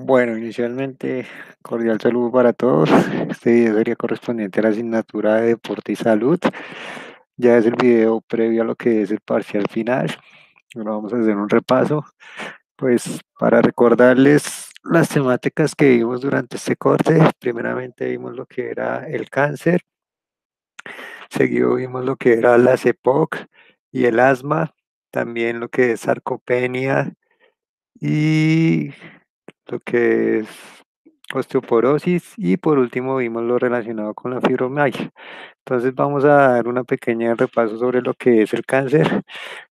Bueno, inicialmente, cordial saludo para todos. Este video sería correspondiente a la asignatura de Deporte y Salud. Ya es el video previo a lo que es el parcial final. Ahora vamos a hacer un repaso, pues para recordarles las temáticas que vimos durante este corte. Primeramente vimos lo que era el cáncer, seguido vimos lo que era la CEPOC y el asma, también lo que es sarcopenia y lo que es osteoporosis y por último vimos lo relacionado con la fibromialgia. Entonces vamos a dar una pequeña repaso sobre lo que es el cáncer.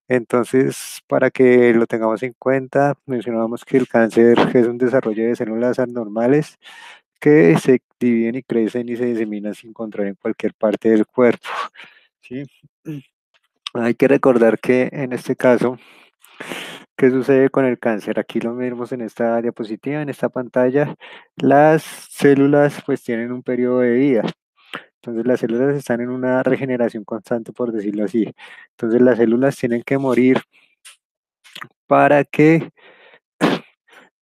Entonces, para que lo tengamos en cuenta, mencionábamos que el cáncer es un desarrollo de células anormales que se dividen y crecen y se diseminan sin control en cualquier parte del cuerpo. ¿Sí? Hay que recordar que en este caso, ¿qué sucede con el cáncer? Aquí lo vemos en esta diapositiva, en esta pantalla. Las células pues tienen un periodo de vida. Entonces las células están en una regeneración constante, por decirlo así. Entonces las células tienen que morir para que,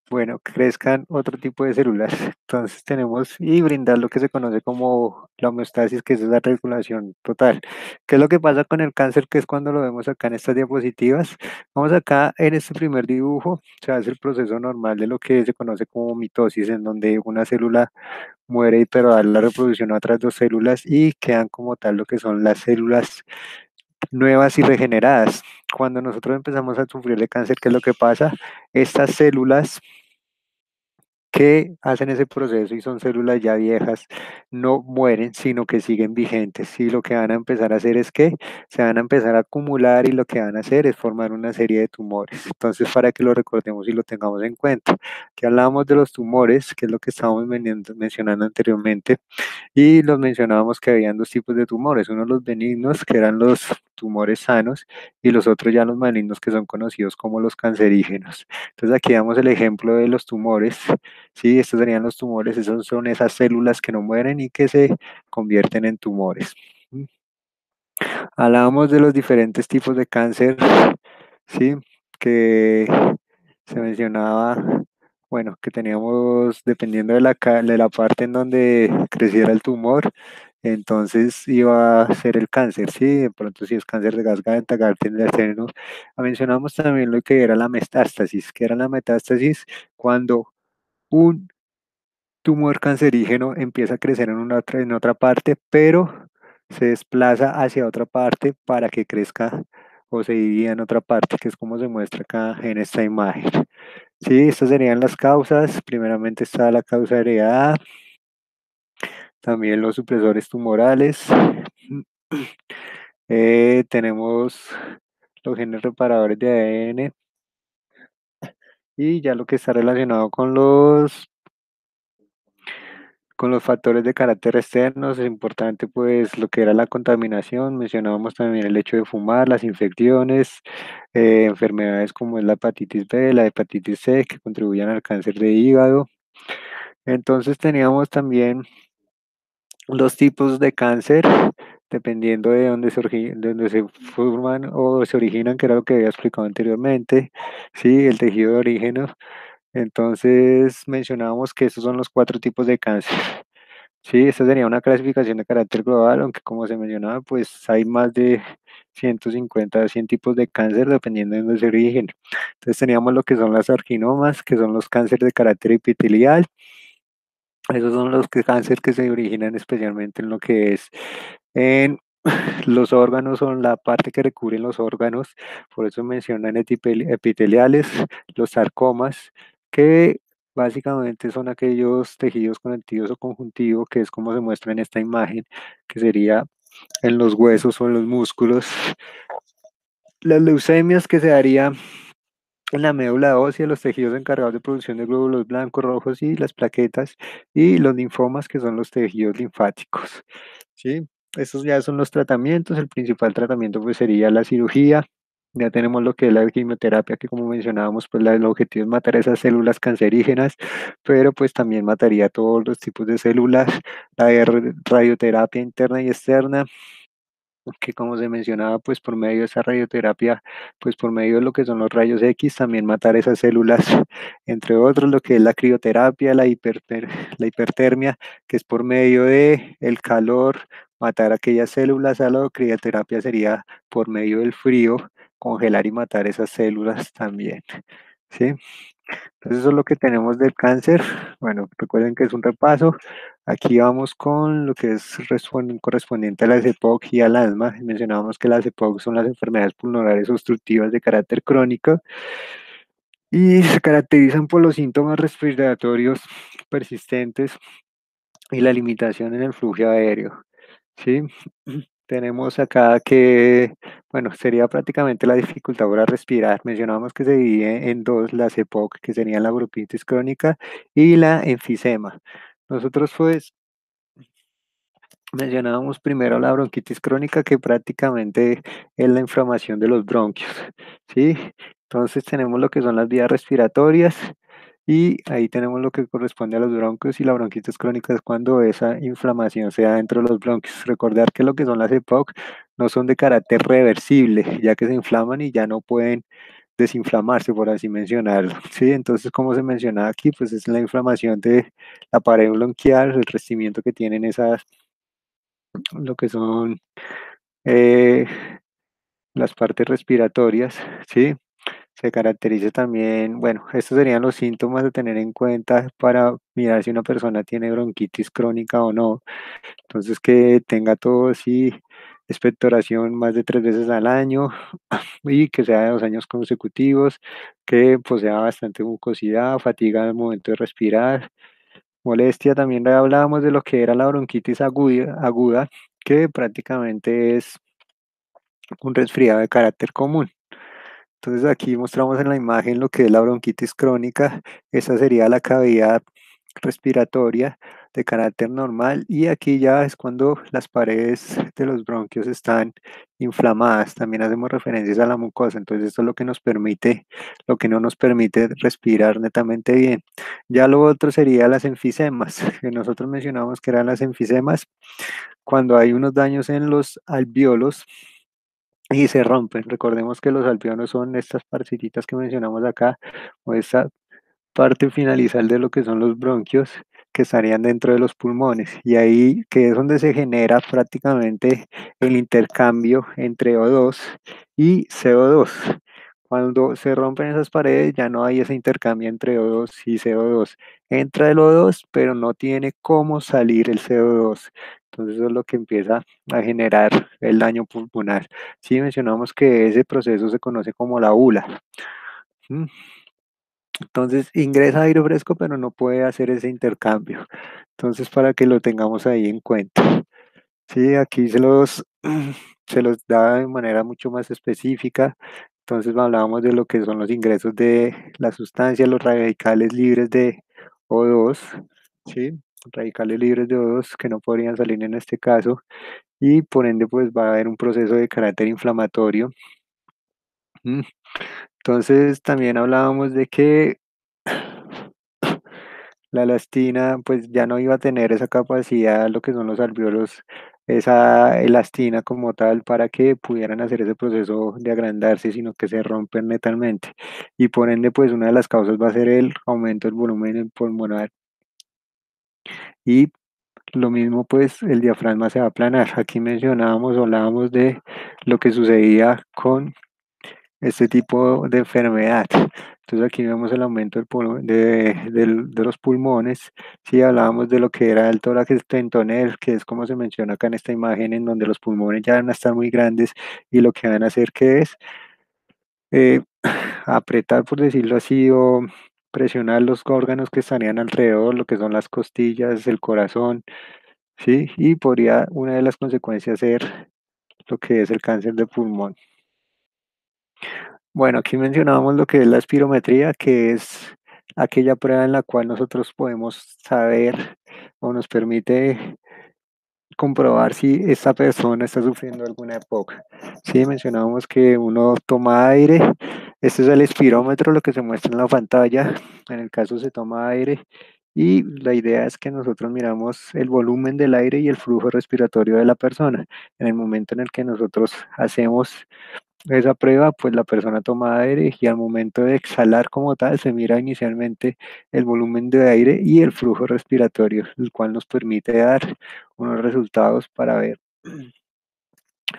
bueno, crezcan otro tipo de células. Entonces tenemos y brindar lo que se conoce como la homeostasis, que es la regulación total. ¿Qué es lo que pasa con el cáncer? Que es cuando lo vemos acá en estas diapositivas. Vamos acá en este primer dibujo, se hace el proceso normal de lo que se conoce como mitosis, en donde una célula muere pero da la reproducción a otras dos células y quedan como tal lo que son las células nuevas y regeneradas. Cuando nosotros empezamos a sufrir de cáncer, ¿qué es lo que pasa? Estas células que hacen ese proceso y son células ya viejas, no mueren, sino que siguen vigentes. Y lo que van a empezar a hacer es que se van a empezar a acumular y lo que van a hacer es formar una serie de tumores. Entonces, para que lo recordemos y lo tengamos en cuenta, que hablábamos de los tumores, que es lo que estábamos mencionando anteriormente, y los mencionábamos que habían dos tipos de tumores, uno los benignos, que eran los tumores sanos, y los otros ya los malignos, que son conocidos como los cancerígenos. Entonces aquí damos el ejemplo de los tumores, ¿sí? Estos serían los tumores, esos son esas células que no mueren y que se convierten en tumores. Hablábamos de los diferentes tipos de cáncer, ¿sí? Que se mencionaba, bueno, que teníamos, dependiendo de la parte en donde creciera el tumor, entonces iba a ser el cáncer, ¿sí? De pronto si es cáncer de garganta, tendría que ser, ¿no? Mencionamos también lo que era la metástasis, que era la metástasis cuando un tumor cancerígeno empieza a crecer en otra parte, pero se desplaza hacia otra parte para que crezca o se divida en otra parte, que es como se muestra acá en esta imagen. Sí, estas serían las causas. Primeramente está la causa heredada, también los supresores tumorales. Tenemos los genes reparadores de ADN y ya lo que está relacionado con los factores de carácter externos, es importante pues lo que era la contaminación, mencionábamos también el hecho de fumar, las infecciones, enfermedades como es la hepatitis B, la hepatitis C, que contribuyen al cáncer de hígado. Entonces teníamos también los tipos de cáncer, dependiendo de dónde se forman o se originan, que era lo que había explicado anteriormente, sí, el tejido de origen. Entonces mencionábamos que esos son los cuatro tipos de cáncer. Sí, esta sería una clasificación de carácter global, aunque como se mencionaba, pues hay más de 150 a 100 tipos de cáncer dependiendo de su origen. Entonces teníamos lo que son las carcinomas, que son los cánceres de carácter epitelial. Esos son los cánceres que se originan especialmente en lo que es en los órganos, son la parte que recubren los órganos, por eso mencionan epiteliales, los sarcomas, que básicamente son aquellos tejidos conectivos o conjuntivos, que es como se muestra en esta imagen, que sería en los huesos o en los músculos. Las leucemias que se daría en la médula ósea, los tejidos encargados de producción de glóbulos blancos, rojos y las plaquetas, y los linfomas, que son los tejidos linfáticos. ¿Sí? Estos ya son los tratamientos. El principal tratamiento pues sería la cirugía. Ya tenemos lo que es la quimioterapia, que como mencionábamos, pues el objetivo es matar esas células cancerígenas, pero pues también mataría todos los tipos de células, la radioterapia interna y externa, que como se mencionaba, pues por medio de esa radioterapia, pues por medio de lo que son los rayos X, también matar esas células, entre otros, lo que es la crioterapia, la hipertermia, que es por medio de el calor, matar aquellas células, a la crioterapia sería por medio del frío, congelar y matar esas células también, ¿sí? Entonces eso es lo que tenemos del cáncer. Bueno, recuerden que es un repaso. Aquí vamos con lo que es correspondiente a la EPOC y al asma. Mencionábamos que las EPOC son las enfermedades pulmonares obstructivas de carácter crónico y se caracterizan por los síntomas respiratorios persistentes y la limitación en el flujo aéreo. ¿Sí? Tenemos acá que, bueno, sería prácticamente la dificultad para respirar. Mencionábamos que se divide en dos, la EPOC, que serían la bronquitis crónica, y la enfisema. Nosotros, pues, mencionábamos primero la bronquitis crónica, que prácticamente es la inflamación de los bronquios, ¿sí? Entonces tenemos lo que son las vías respiratorias y ahí tenemos lo que corresponde a los bronquios y la bronquitis crónica es cuando esa inflamación se da dentro de los bronquios. Recordar que lo que son las EPOC no son de carácter reversible, ya que se inflaman y ya no pueden desinflamarse, por así mencionarlo, ¿sí? Entonces, como se mencionaba aquí, pues es la inflamación de la pared bronquial, el revestimiento que tienen esas lo que son eh, las partes respiratorias, ¿sí? Se caracteriza también, bueno, estos serían los síntomas a tener en cuenta para mirar si una persona tiene bronquitis crónica o no. Entonces, que tenga tos y expectoración más de 3 veces al año y que sea de 2 años consecutivos, que posea bastante mucosidad, fatiga al momento de respirar, molestia. También hablábamos de lo que era la bronquitis aguda, que prácticamente es un resfriado de carácter común. Entonces aquí mostramos en la imagen lo que es la bronquitis crónica. Esa sería la cavidad respiratoria de carácter normal y aquí ya es cuando las paredes de los bronquios están inflamadas. También hacemos referencias a la mucosa. Entonces esto es lo que nos permite, lo que no nos permite respirar netamente bien. Ya lo otro sería las enfisemas, que nosotros mencionamos que eran las enfisemas cuando hay unos daños en los alvéolos y se rompen. Recordemos que los alveolos son estas partecitas que mencionamos acá, o esta parte finalizal de lo que son los bronquios que estarían dentro de los pulmones. Y ahí que es donde se genera prácticamente el intercambio entre O2 y CO2. Cuando se rompen esas paredes ya no hay ese intercambio entre O2 y CO2. Entra el O2, pero no tiene cómo salir el CO2. Entonces eso es lo que empieza a generar el daño pulmonar. Sí, mencionamos que ese proceso se conoce como la ULA. ¿Mm? Entonces ingresa aire fresco, pero no puede hacer ese intercambio. Entonces, para que lo tengamos ahí en cuenta. Sí, aquí se los da de manera mucho más específica. Entonces hablábamos de lo que son los ingresos de la sustancia, los radicales libres de O2, ¿sí? Radicales libres de O2 que no podrían salir en este caso y por ende pues va a haber un proceso de carácter inflamatorio. ¿Mm? Entonces también hablábamos de que la elastina pues ya no iba a tener esa capacidad, lo que son los alvéolos, esa elastina como tal para que pudieran hacer ese proceso de agrandarse, sino que se rompen netalmente. Y por ende pues una de las causas va a ser el aumento del volumen pulmonar y lo mismo pues el diafragma se va a aplanar. Aquí mencionábamos, hablábamos de lo que sucedía con este tipo de enfermedad. Entonces aquí vemos el aumento de los pulmones. Si hablábamos de lo que era el tórax estentonel, que es como se menciona acá en esta imagen, en donde los pulmones ya van a estar muy grandes y lo que van a hacer que es eh, apretar, por decirlo así, o presionar los órganos que estarían alrededor, lo que son las costillas, el corazón, ¿sí? Y podría una de las consecuencias ser lo que es el cáncer de pulmón. Bueno, aquí mencionábamos lo que es la espirometría, que es aquella prueba en la cual nosotros podemos saber o nos permite comprobar si esta persona está sufriendo alguna época. Sí, mencionábamos que uno toma aire, este es el espirómetro, lo que se muestra en la pantalla, en el caso se toma aire Y la idea es que nosotros miramos el volumen del aire y el flujo respiratorio de la persona. En el momento en el que nosotros hacemos esa prueba, pues la persona toma aire y al momento de exhalar como tal, se mira inicialmente el volumen de aire y el flujo respiratorio, el cual nos permite dar unos resultados para ver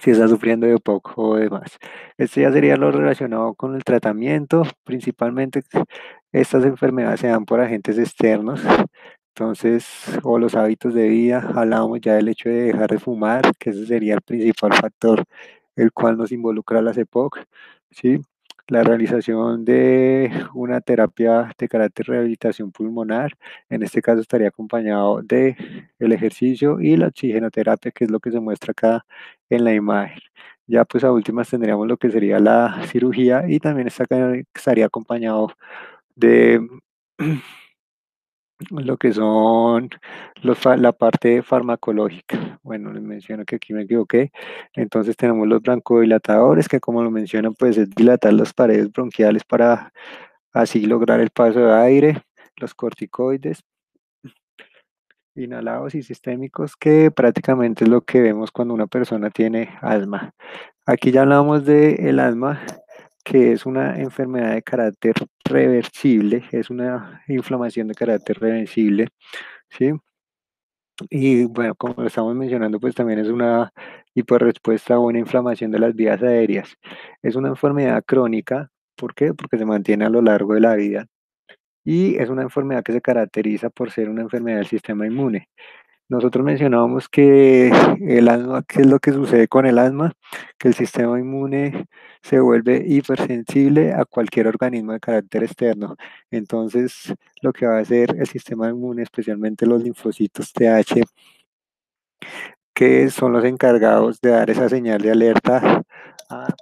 si está sufriendo de poco o de más. Esto ya sería lo relacionado con el tratamiento. Principalmente estas enfermedades se dan por agentes externos, entonces, o los hábitos de vida. Hablábamos ya del hecho de dejar de fumar, que ese sería el principal factor el cual nos involucra a la CEPOC, ¿sí? La realización de una terapia de carácter rehabilitación pulmonar, en este caso estaría acompañado de el ejercicio y la oxigenoterapia, que es lo que se muestra acá en la imagen. Ya pues a últimas tendríamos lo que sería la cirugía y también estaría acompañado de lo que son la parte farmacológica. Bueno, les menciono que aquí me equivoqué. Entonces tenemos los broncodilatadores, que como lo mencionan, pues es dilatar las paredes bronquiales para así lograr el paso de aire. Los corticoides, inhalados y sistémicos, que prácticamente es lo que vemos cuando una persona tiene asma. Aquí ya hablamos de el asma, que es una enfermedad de carácter reversible, es una inflamación de carácter reversible, ¿sí? Y bueno, como lo estamos mencionando, pues también es una hiperrespuesta o una inflamación de las vías aéreas. Es una enfermedad crónica, ¿por qué? Porque se mantiene a lo largo de la vida y es una enfermedad que se caracteriza por ser una enfermedad del sistema inmune. Nosotros mencionábamos que el asma, ¿qué es lo que sucede con el asma? Que el sistema inmune se vuelve hipersensible a cualquier organismo de carácter externo. Entonces, lo que va a hacer el sistema inmune, especialmente los linfocitos TH, que son los encargados de dar esa señal de alerta a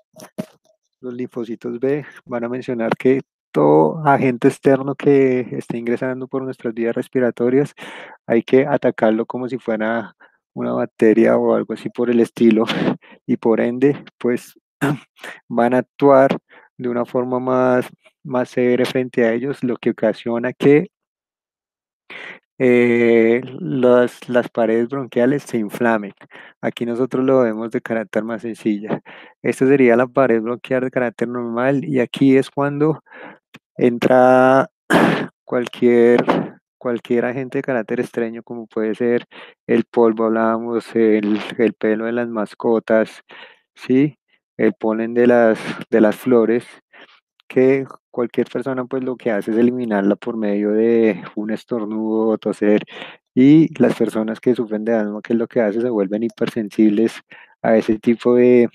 los linfocitos B, van a mencionar que todo agente externo que esté ingresando por nuestras vías respiratorias hay que atacarlo como si fuera una bacteria o algo así por el estilo, y por ende pues van a actuar de una forma más severa frente a ellos, lo que ocasiona que las paredes bronquiales se inflamen. Aquí nosotros lo vemos de carácter más sencilla. Esta sería la pared bronquial de carácter normal y aquí es cuando entra cualquier, cualquier agente de carácter extraño, como puede ser el polvo, hablábamos, el pelo de las mascotas, ¿sí? El polen de las flores, que cualquier persona pues lo que hace es eliminarla por medio de un estornudo o toser, y las personas que sufren de asma, que es lo que hace, se vuelven hipersensibles a ese tipo de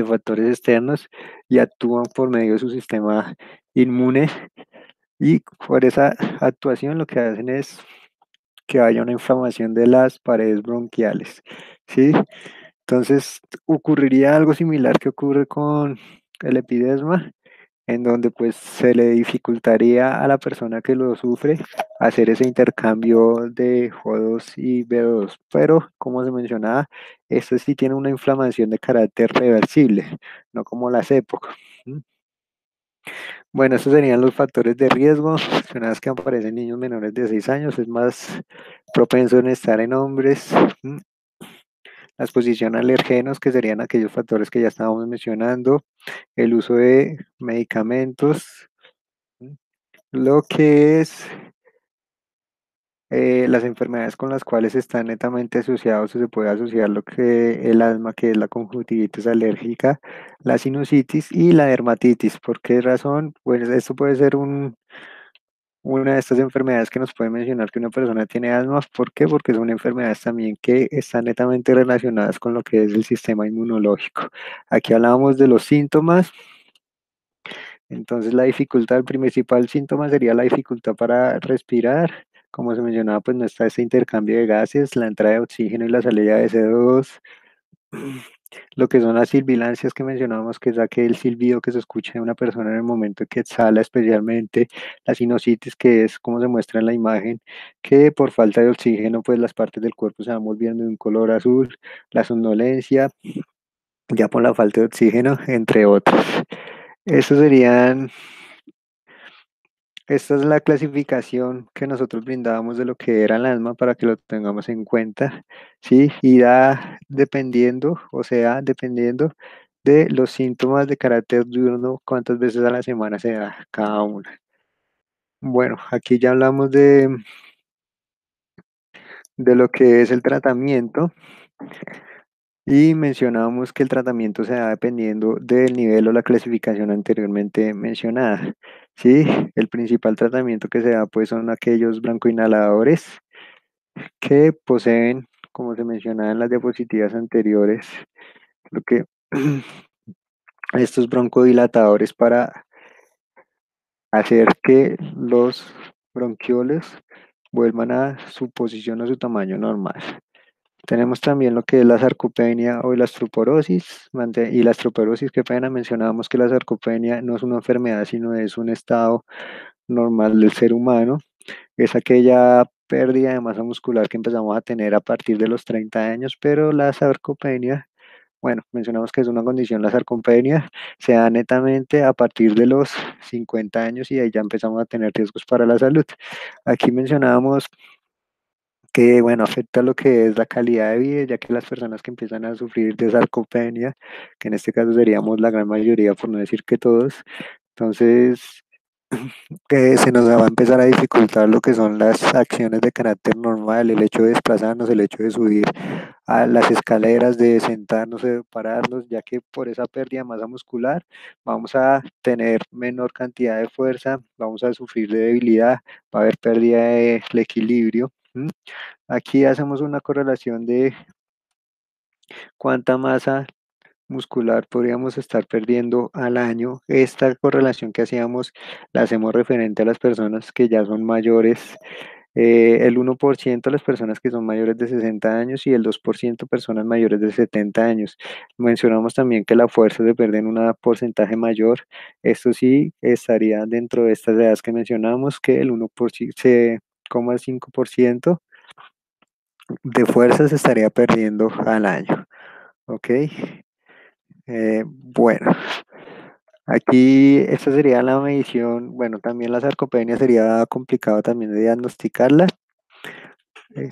factores externos y actúan por medio de su sistema inmune, y por esa actuación lo que hacen es que haya una inflamación de las paredes bronquiales, ¿sí? Entonces ocurriría algo similar que ocurre con el epidesma, en donde pues se le dificultaría a la persona que lo sufre hacer ese intercambio de O2 y VO2, pero como se mencionaba, esto sí tiene una inflamación de carácter reversible, no como las EPOC. Bueno, estos serían los factores de riesgo. Mencionadas que aparecen en niños menores de 6 años, es más propenso en estar en hombres. La exposición a alergenos, que serían aquellos factores que ya estábamos mencionando, el uso de medicamentos, lo que es las enfermedades con las cuales están netamente asociados, o se puede asociar lo que el asma, que es la conjuntivitis alérgica, la sinusitis y la dermatitis. ¿Por qué razón? Pues esto puede ser una de estas enfermedades que nos puede mencionar que una persona tiene asma. ¿Por qué? Porque son enfermedades también que están netamente relacionadas con lo que es el sistema inmunológico. Aquí hablábamos de los síntomas. Entonces la dificultad, el principal síntoma sería la dificultad para respirar. Como se mencionaba, pues no está ese intercambio de gases, la entrada de oxígeno y la salida de CO2. Lo que son las silbilancias que mencionábamos, que es aquel silbido que se escucha de una persona en el momento que exhala, especialmente la sinusitis, que es como se muestra en la imagen, que por falta de oxígeno, pues las partes del cuerpo se van volviendo de un color azul, la somnolencia, ya por la falta de oxígeno, entre otros. Esos serían esta es la clasificación que nosotros brindábamos de lo que era el asma para que lo tengamos en cuenta, ¿sí? Y da dependiendo, o sea, dependiendo de los síntomas de carácter diurno, cuántas veces a la semana se da cada una. Bueno, aquí ya hablamos de lo que es el tratamiento y mencionábamos que el tratamiento se da dependiendo del nivel o la clasificación anteriormente mencionada. Sí, el principal tratamiento que se da pues son aquellos broncoinhaladores que poseen, como se mencionaba en las diapositivas anteriores, lo que estos broncodilatadores para hacer que los bronquioles vuelvan a su posición o su tamaño normal. Tenemos también lo que es la sarcopenia o la osteoporosis. Y la osteoporosis, qué pena, mencionábamos que la sarcopenia no es una enfermedad, sino es un estado normal del ser humano. Es aquella pérdida de masa muscular que empezamos a tener a partir de los 30 años, pero la sarcopenia, bueno, mencionamos que es una condición, la sarcopenia se da netamente a partir de los 50 años y ahí ya empezamos a tener riesgos para la salud. Aquí mencionábamos que, bueno, afecta lo que es la calidad de vida, ya que las personas que empiezan a sufrir de sarcopenia, que en este caso seríamos la gran mayoría, por no decir que todos, entonces que se nos va a empezar a dificultar lo que son las acciones de carácter normal, el hecho de desplazarnos, el hecho de subir a las escaleras, de sentarnos, de pararnos, ya que por esa pérdida de masa muscular vamos a tener menor cantidad de fuerza, vamos a sufrir de debilidad, va a haber pérdida del equilibrio. Aquí hacemos una correlación de cuánta masa muscular podríamos estar perdiendo al año. Esta correlación que hacíamos la hacemos referente a las personas que ya son mayores, el 1% las personas que son mayores de 60 años y el 2% personas mayores de 70 años. Mencionamos también que la fuerza se pierde en un porcentaje mayor. Esto sí estaría dentro de estas edades que mencionamos, que el 1,5% de fuerza se estaría perdiendo al año. ¿Ok? Bueno, aquí esta sería la medición. Bueno, también la sarcopenia sería complicado también de diagnosticarla.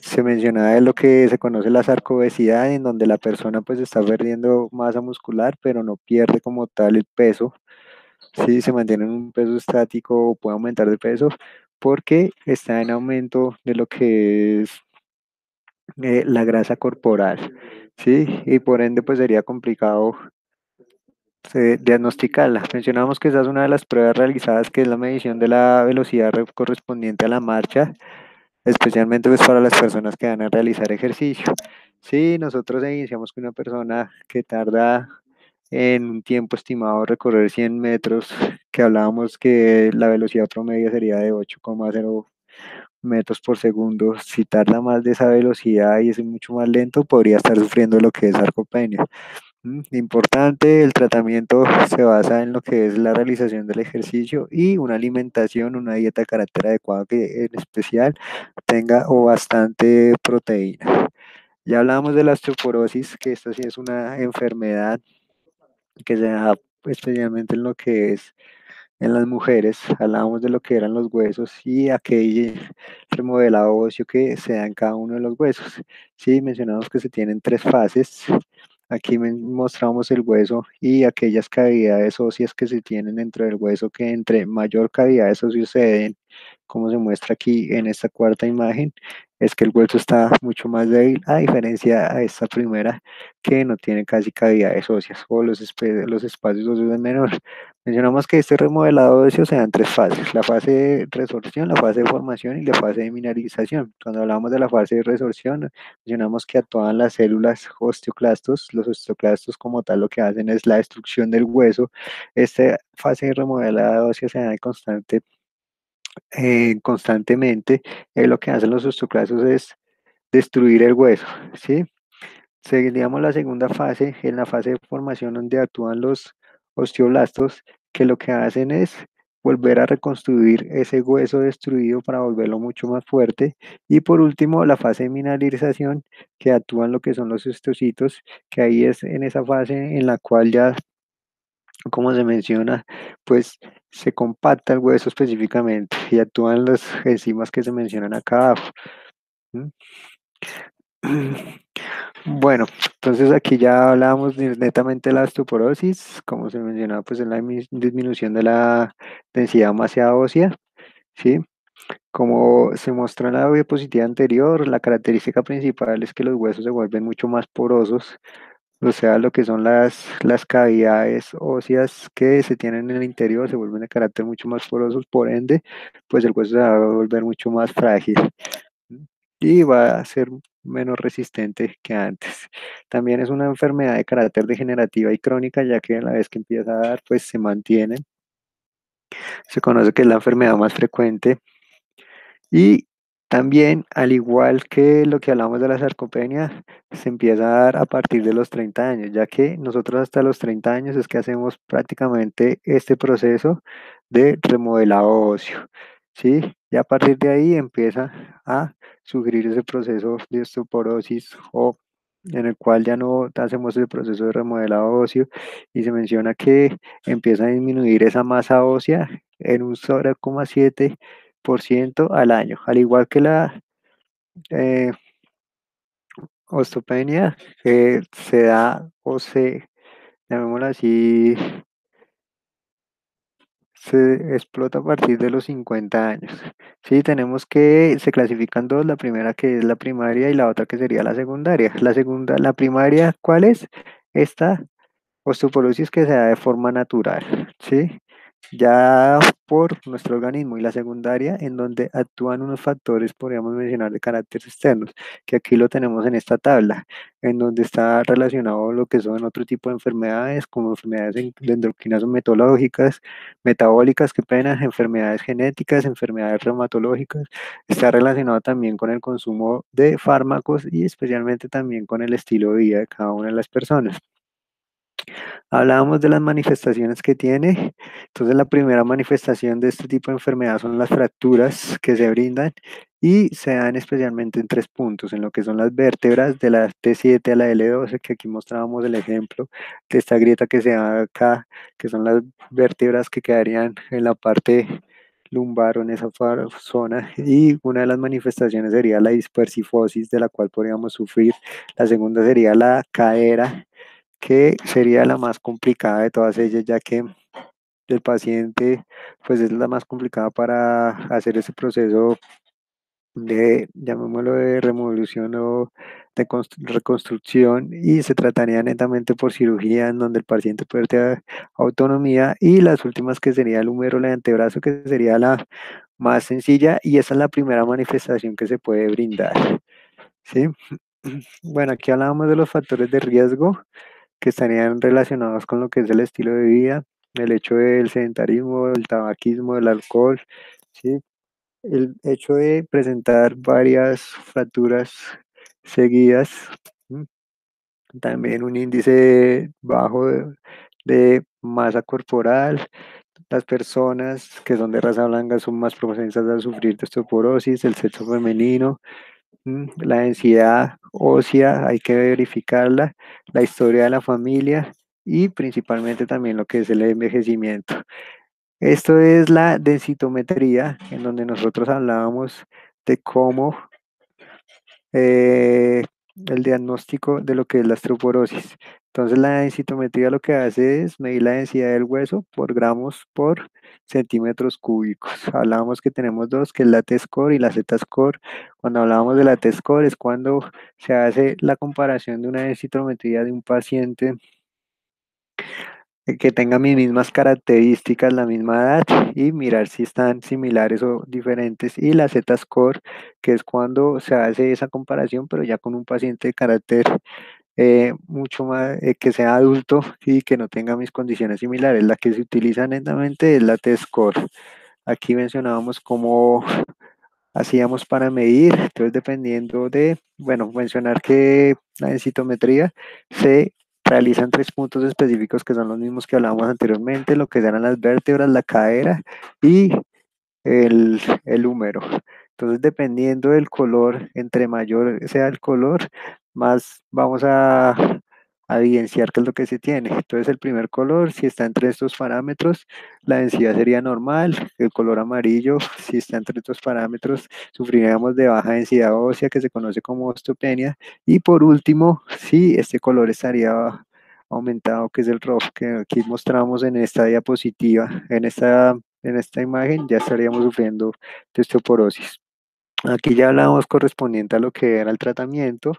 Se mencionaba de lo que se conoce la sarcobesidad, en donde la persona pues está perdiendo masa muscular, pero no pierde como tal el peso. Sí, se mantiene en un peso estático o puede aumentar de peso porque está en aumento de lo que es la grasa corporal. Sí, y por ende pues sería complicado diagnosticarla. Mencionamos que esa es una de las pruebas realizadas, que es la medición de la velocidad correspondiente a la marcha, especialmente pues para las personas que van a realizar ejercicio. Si nosotros iniciamos con una persona que tarda en un tiempo estimado recorrer 100 metros, que hablábamos que la velocidad promedio sería de 8,0 metros por segundo, si tarda más de esa velocidad y es mucho más lento, podría estar sufriendo lo que es sarcopenia. Importante, el tratamiento se basa en lo que es la realización del ejercicio y una alimentación, una dieta de carácter adecuado que en especial tenga o bastante proteína. Ya hablamos de la osteoporosis, que esta sí es una enfermedad que se da especialmente en lo que es en las mujeres. Hablábamos de lo que eran los huesos y aquel remodelado óseo que se da en cada uno de los huesos. Sí, mencionamos que se tienen tres fases. Aquí mostramos el hueso y aquellas cavidades óseas que se tienen dentro del hueso, que entre mayor cavidades óseas se den, como se muestra aquí en esta cuarta imagen, es que el hueso está mucho más débil, a diferencia a esta primera, que no tiene casi cavidades óseas o los espacios óseos de menor. Mencionamos que este remodelado óseo se da en tres fases: la fase de resorción, la fase de formación y la fase de mineralización. Cuando hablamos de la fase de resorción, mencionamos que actúan las células osteoclastos. Los osteoclastos como tal lo que hacen es la destrucción del hueso. Esta fase de remodelado óseo se da constantemente. Lo que hacen los osteoclastos es destruir el hueso, ¿sí? Seguiríamos la segunda fase, en la fase de formación, donde actúan los osteoblastos, que lo que hacen es volver a reconstruir ese hueso destruido para volverlo mucho más fuerte. Y por último, la fase de mineralización, que actúan lo que son los osteocitos, que ahí es en esa fase en la cual ya como se menciona, pues se compacta el hueso específicamente y actúan las enzimas que se mencionan acá abajo. ¿Mm? Bueno, entonces aquí ya hablábamos netamente de la osteoporosis, como se mencionaba, pues es la disminución de la densidad masa ósea, ¿sí? Como se mostró en la diapositiva anterior, la característica principal es que los huesos se vuelven mucho más porosos, o sea, lo que son las cavidades óseas que se tienen en el interior se vuelven de carácter mucho más porosos, por ende, pues el hueso se va a volver mucho más frágil, ¿m? Y va a ser menos resistente que antes. También es una enfermedad de carácter degenerativa y crónica, ya que a la vez que empieza a dar, pues se mantiene. Se conoce que es la enfermedad más frecuente y también, al igual que lo que hablamos de la sarcopenia, se empieza a dar a partir de los 30 años, ya que nosotros hasta los 30 años es que hacemos prácticamente este proceso de remodelado óseo, ¿sí? Y a partir de ahí empieza a sufrir ese proceso de osteoporosis o en el cual ya no hacemos el proceso de remodelado óseo y se menciona que empieza a disminuir esa masa ósea en un 0,7% al año, al igual que la eh, osteopenia que se da o se, llamémoslo así, se explota a partir de los 50 años. Sí, tenemos que, se clasifican dos, la primera que es la primaria y la otra que sería la secundaria. La segunda, la primaria, ¿cuál es? Esta osteoporosis que se da de forma natural, ¿sí? Ya por nuestro organismo y la secundaria, en donde actúan unos factores, podríamos mencionar, de carácter externos, que aquí lo tenemos en esta tabla, en donde está relacionado lo que son otro tipo de enfermedades, como enfermedades de endocrinas metodológicas, metabólicas, qué pena, enfermedades genéticas, enfermedades reumatológicas, está relacionado también con el consumo de fármacos y especialmente también con el estilo de vida de cada una de las personas. Hablábamos de las manifestaciones que tiene. Entonces, la primera manifestación de este tipo de enfermedad son las fracturas que se brindan y se dan especialmente en tres puntos, en lo que son las vértebras de la T7 a la L12, que aquí mostrábamos el ejemplo de esta grieta que se da acá, que son las vértebras que quedarían en la parte lumbar o en esa zona. Y una de las manifestaciones sería la dispersifosis, de la cual podríamos sufrir. La segunda sería la cadera, que sería la más complicada de todas ellas, ya que el paciente pues es la más complicada para hacer ese proceso de, llamémoslo, de removilización o de reconstrucción, y se trataría netamente por cirugía en donde el paciente pierde autonomía, y las últimas que sería el húmero, el antebrazo, que sería la más sencilla y esa es la primera manifestación que se puede brindar, ¿sí? Bueno, aquí hablábamos de los factores de riesgo que estarían relacionados con lo que es el estilo de vida, el hecho del sedentarismo, el tabaquismo, el alcohol, ¿sí? El hecho de presentar varias fracturas seguidas, ¿m? También un índice bajo de masa corporal. Las personas que son de raza blanca son más propensas a sufrir de osteoporosis, el sexo femenino. La densidad ósea hay que verificarla, la historia de la familia y principalmente también lo que es el envejecimiento. Esto es la densitometría, en donde nosotros hablábamos de cómo el diagnóstico de lo que es la osteoporosis. Entonces la densitometría lo que hace es medir la densidad del hueso por gramos por centímetros cúbicos. Hablábamos que tenemos dos, que es la T-score y la Z-score. Cuando hablábamos de la T-score es cuando se hace la comparación de una densitometría de un paciente que tenga mis mismas características, la misma edad, y mirar si están similares o diferentes. Y la Z-score, que es cuando se hace esa comparación, pero ya con un paciente de carácter mucho más, que sea adulto y que no tenga mis condiciones similares. La que se utiliza netamente es la T-score. Aquí mencionábamos cómo hacíamos para medir, entonces dependiendo de, bueno, mencionar que la densitometría se realiza en tres puntos específicos que son los mismos que hablábamos anteriormente, lo que eran las vértebras, la cadera y el húmero. Entonces, dependiendo del color, entre mayor sea el color, más vamos a evidenciar qué es lo que se tiene. Entonces el primer color, si está entre estos parámetros, la densidad sería normal. El color amarillo, si está entre estos parámetros, sufriríamos de baja densidad ósea que se conoce como osteopenia. Y por último, si este color estaría aumentado, que es el rojo que aquí mostramos en esta diapositiva, en esta imagen, ya estaríamos sufriendo de osteoporosis. Aquí ya hablamos correspondiente a lo que era el tratamiento.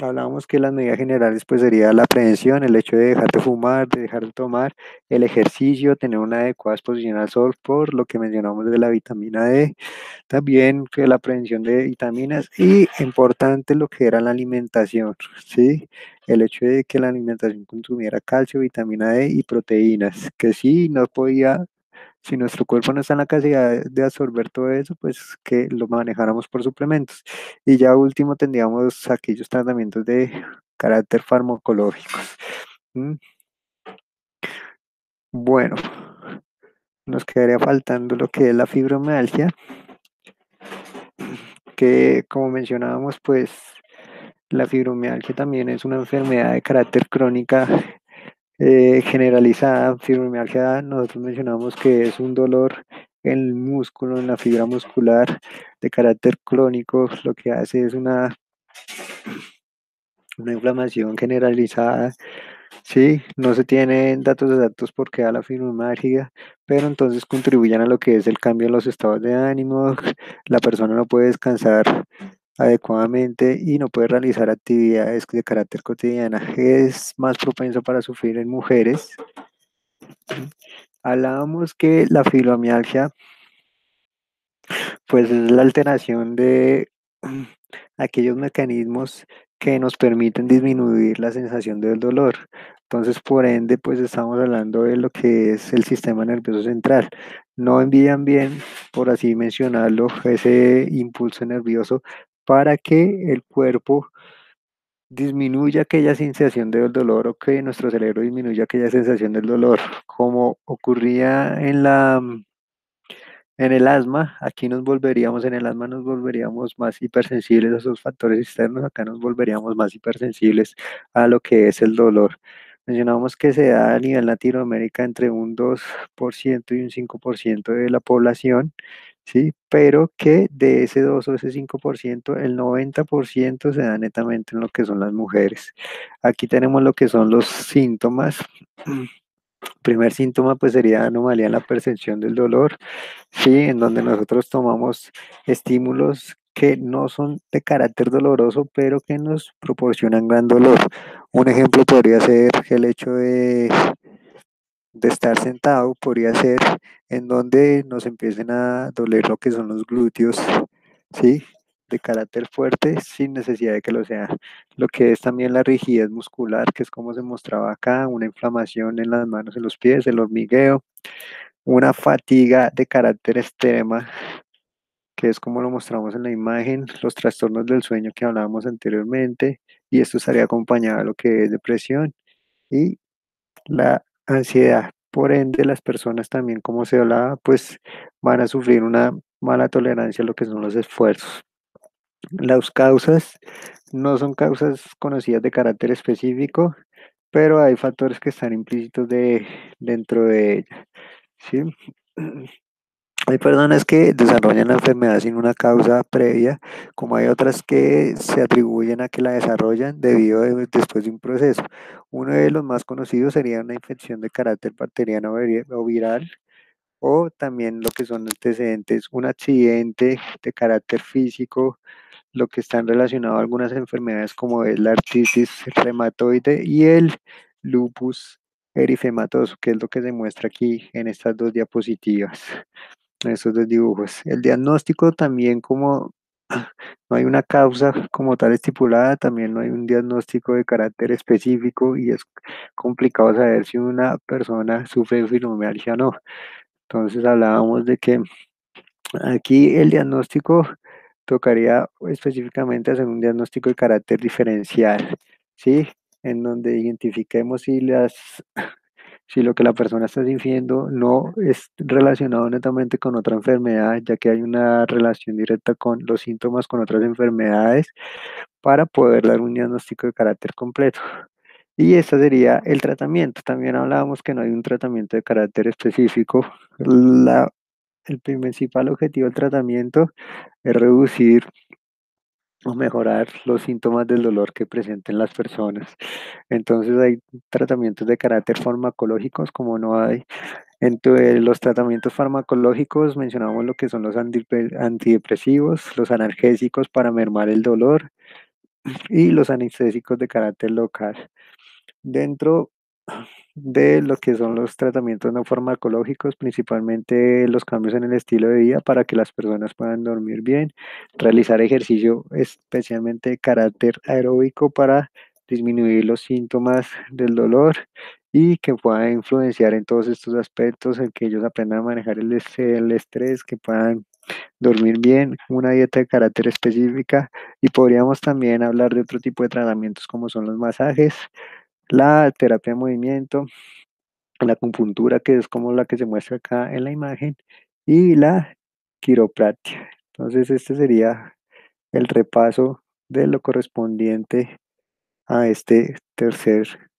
Hablábamos que las medidas generales pues sería la prevención, el hecho de dejar de fumar, de dejar de tomar, el ejercicio, tener una adecuada exposición al sol por lo que mencionamos de la vitamina D, también que la prevención de vitaminas y importante lo que era la alimentación, ¿sí? El hecho de que la alimentación consumiera calcio, vitamina D y proteínas, que sí no podía, si nuestro cuerpo no está en la capacidad de absorber todo eso, pues que lo manejáramos por suplementos. Y ya último tendríamos aquellos tratamientos de carácter farmacológicos. ¿Mm? Bueno, nos quedaría faltando lo que es la fibromialgia, que como mencionábamos, pues la fibromialgia también es una enfermedad de carácter crónica generalizada. Fibromialgia, nosotros mencionamos que es un dolor en el músculo, en la fibra muscular de carácter crónico. Lo que hace es una inflamación generalizada. Sí, no se tienen datos exactos por qué da la fibromialgia, pero entonces contribuyen a lo que es el cambio en los estados de ánimo. La persona no puede descansar adecuadamente y no puede realizar actividades de carácter cotidiana. Es más propenso para sufrir en mujeres. Hablábamos que la fibromialgia, pues es la alteración de aquellos mecanismos que nos permiten disminuir la sensación del dolor. Entonces, por ende, pues estamos hablando de lo que es el sistema nervioso central. No envían bien, por así mencionarlo, ese impulso nervioso para que el cuerpo disminuya aquella sensación del dolor o que nuestro cerebro disminuya aquella sensación del dolor, como ocurría en el asma. Aquí nos volveríamos, en el asma nos volveríamos más hipersensibles a esos factores externos, acá nos volveríamos más hipersensibles a lo que es el dolor. Mencionamos que se da a nivel Latinoamérica entre un 2% y un 5% de la población, ¿sí? Pero que de ese 2 o ese 5% el 90% se da netamente en lo que son las mujeres. Aquí tenemos lo que son los síntomas. Primer síntoma pues sería anomalía en la percepción del dolor, sí, en donde nosotros tomamos estímulos que no son de carácter doloroso, pero que nos proporcionan gran dolor. Un ejemplo podría ser el hecho de estar sentado, podría ser en donde nos empiecen a doler lo que son los glúteos, ¿sí? De carácter fuerte, sin necesidad de que lo sea. Lo que es también la rigidez muscular, que es como se mostraba acá, una inflamación en las manos, en los pies, el hormigueo, una fatiga de carácter extrema, que es como lo mostramos en la imagen, los trastornos del sueño que hablábamos anteriormente, y esto estaría acompañado de lo que es depresión y la ansiedad. Por ende, las personas también, como se hablaba, pues van a sufrir una mala tolerancia a lo que son los esfuerzos. Las causas no son causas conocidas de carácter específico, pero hay factores que están implícitos dentro de ella, ¿sí? Hay personas que desarrollan la enfermedad sin una causa previa, como hay otras que se atribuyen a que la desarrollan después de un proceso. Uno de los más conocidos sería una infección de carácter bacteriano o viral, o también lo que son antecedentes, un accidente de carácter físico, lo que están relacionados a algunas enfermedades como es la artritis reumatoide y el lupus eritematoso, que es lo que se muestra aquí en estas dos diapositivas, en estos dos dibujos. El diagnóstico también, como no hay una causa como tal estipulada, también no hay un diagnóstico de carácter específico y es complicado saber si una persona sufre de fibromialgia o no. Entonces hablábamos de que aquí el diagnóstico tocaría específicamente hacer un diagnóstico de carácter diferencial, ¿sí? En donde identifiquemos si lo que la persona está sintiendo no es relacionado netamente con otra enfermedad, ya que hay una relación directa con los síntomas con otras enfermedades, para poder dar un diagnóstico de carácter completo. Y ese sería el tratamiento. También hablábamos que no hay un tratamiento de carácter específico. El principal objetivo del tratamiento es reducir o mejorar los síntomas del dolor que presenten las personas. Entonces hay tratamientos de carácter farmacológicos como no hay. Entre los tratamientos farmacológicos mencionamos lo que son los antidepresivos, los analgésicos para mermar el dolor y los anestésicos de carácter local. Dentro de lo que son los tratamientos no farmacológicos, principalmente los cambios en el estilo de vida para que las personas puedan dormir bien, realizar ejercicio especialmente de carácter aeróbico para disminuir los síntomas del dolor y que pueda influenciar en todos estos aspectos, en que ellos aprendan a manejar el estrés, que puedan dormir bien, una dieta de carácter específica y podríamos también hablar de otro tipo de tratamientos como son los masajes, la terapia de movimiento, la acupuntura, que es como la que se muestra acá en la imagen, y la quiropraxia. Entonces, este sería el repaso de lo correspondiente a este tercer